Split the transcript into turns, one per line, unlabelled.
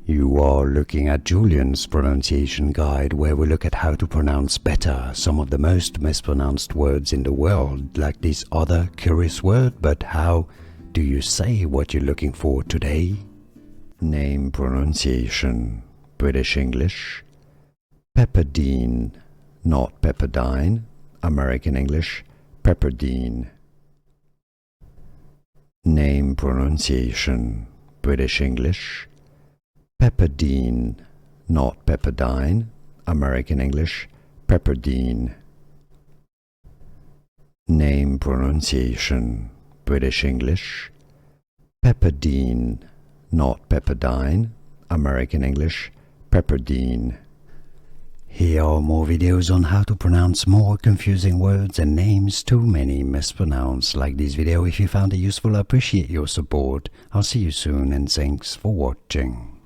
You are looking at Julian's pronunciation guide, where we look at how to pronounce better some of the most mispronounced words in the world, like this other curious word. But how do you say what you're looking for today? Name pronunciation: British English, Pepperdine, not Pepperdine. American English, Pepperdine. Name pronunciation: British English, Pepperdine, not Pepperdine. American English, Pepperdine. Name pronunciation: British English, Pepperdine, not Pepperdine. American English, Pepperdine. Here are more videos on how to pronounce more confusing words and names too many mispronounced. Like this video if you found it useful. I appreciate your support. I'll see you soon and thanks for watching.